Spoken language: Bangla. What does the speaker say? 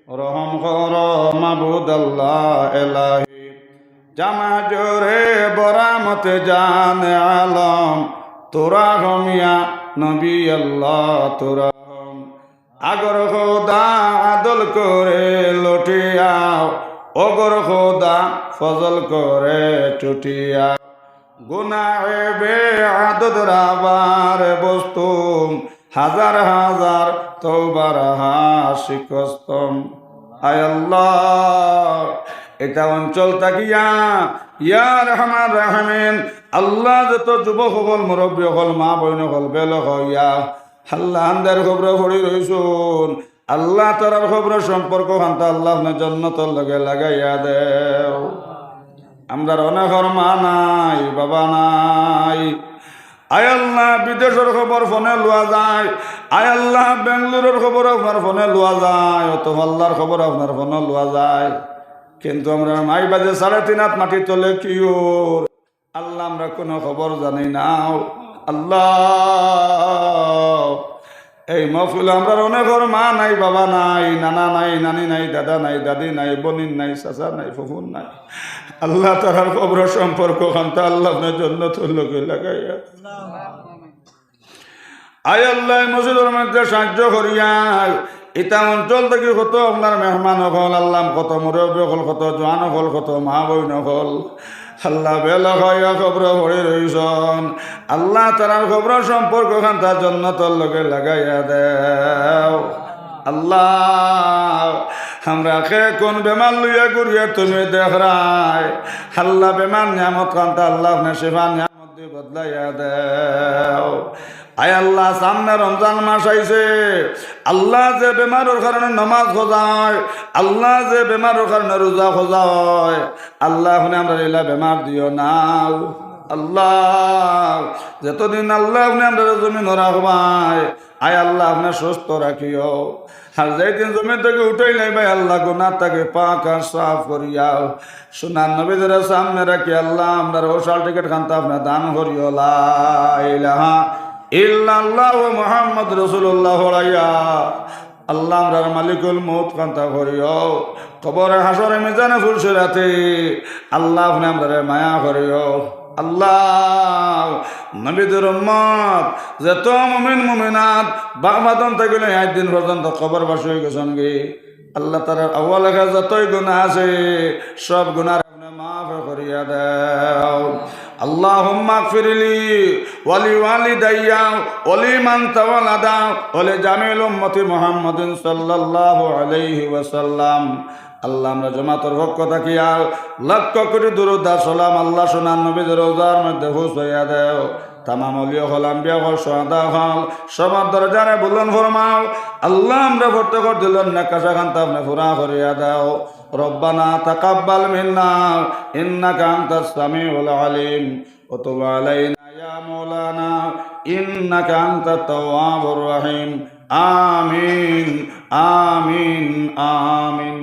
রহম কর মাবুদ আল্লাহ এলাহি জামা জোরে বরামতে জান আলম তোরা হমিয়া নবী আল্লাহ তোরা আগর খোদা আদল করে লটিয়াও অগর খোদা ফজল করে চুটিয়া গুনাহে বে আদদ রাবার বস্তু হাজার হাজার তওবার হাসিকস্তম আয় আল্লাহ এটা অঞ্চল তাকিয়া ইয়া রহমান রাহমিন আল্লাহ যত যুবক হল মুরব্বী হল মা বইন হল বেল হইয়া আল্লাহ আন্দার খবর পড়ি রইছুন আল্লাহ তারার খবর সম্পর্ক খান্তা আল্লাহ জন্নতর লগে লাগাইয়া দেও আমরা অনেকর মা নাই বাবা নাই আয় আল্লাহ বিদেশের খবর ফোনে লোয়া যায় আয় আল্লাহ বেঙ্গলোরের খবর আপনার ফোনে লোয়া যায় অত আল্লাহর খবর আপনার ফোনে লোয়া যায় কিন্তু আমরা মাই বাজে 3.5 হাত মাটি তলে কি ওর আল্লাহ আমরা কোনো খবর জানি না আল্লাহ এই মহফিল আমরা অনেকর মা নাই বাবা নাই নানা নাই নানি নাই দাদা নাই দাদি নাই বোনিন নাই চাচা নাই ফুফুন নাই আল্লাহ তার কবর সম্পর্ক খান্তা আল্লাহ জন্নতুল লোকে লাগাইয়া আয় আল্লাহ মসজিদের মধ্যে সাহায্য করিয়া ইটা অঞ্চল থেকে কত আপনার মেহমান হল আল্লাহ কত মুরব্বী হল কত জোয়ান হল কত মা বইন হল আল্লাহ বেলা খাইয়া খবর পড়ে রইছন আল্লাহ তার খবর সম্পর্ক খান্তা জন্নতর লোকে লাগাইয়া দেও আল্লাহ আমরা কে কোন বেমার লইয়া করিয়া তুমি দেখরাই আল্লাহ বেমার নিয়ামত খান্তা আল্লাহ শিফা নিয়ামত দিয়ে বদলাইয়া দেও আয় আল্লাহ সামনে রমজান মাস আইছে আল্লাহ যে বেমারের কারণে নামাজ খোঁজায় আল্লাহ যে বেমারের কারণে রোজা খোঁজায় আল্লাহ আপনি আমরা এলা বেমার দিও না আল্লাহ যতদিন আল্লাহ আপনি আমরা জমিন রাখবাই আয় আল্লাহ আপনি সুস্থ রাখিও আর যেদিন জমি থেকে উঠাই নাই ভাই আল্লাহ গুনাহ তাকে পাক আর সাফ করিয়াও সোনার নবীদের সামনে রাখি আল্লাহ আমরা ওসাল টিকিট খান্তা আপনি দান করিও লা ইলাহা ইল্লাল্লাহু মুহাম্মদ রাসূলুল্লাহ আল্লাহ আমরার মালিকুল মউত কান্তা করিও কবরে হাসরে মিজানে ফুলসিরাতে আল্লাহ আপনি আমরারে মায়া করিও আল্লাহ নবীদের উম্মত যত মুমিন মুমিনাত বাবাদন থাকিলে একদিন পর্যন্ত কবরবাসী হয়ে গেছেন গে আল্লাহ তাআলার আউয়াল লেখা যতই গুনাহ আছে সব গুনাহ আপনি মাফ করিয়া দাও আল্লাহুম্মা গফিরলি ওয়ালি ওয়ালিদাইয়া ওয়ালিমান তাওয়ালাদা ওয়ালি জামিল উম্মতি মুহাম্মাদিন সাল্লাল্লাহু আলাইহি ওয়াসাল্লাম আল্লাহ আমরা জামাতের পক্ষ থাকিয়া লক্ষ কোটি দুরূদ আর সালাম আল্লাহ সোনার নবীর রওজার মধ্যে পৌঁছাইয়া দাও তামাম ওলিয়া হল আম্বিয়া হল সুহাদা হল সবার দরজারে বুলন্দ ফরমাও আল্লাহ আমরা প্রত্যেক দিলেন নেকাশা খান্তা আপনি পুরা করিয়া দাও রব্বানা তাকাব্বাল মিন্না ইন্নাকা আনতাস সামিউল আলিম ওয়া তুব আলাইনা ইয়া মাওলানা ইন্নাকা আনতাত তাওয়াবুর রহিম আমিন আমিন আমিন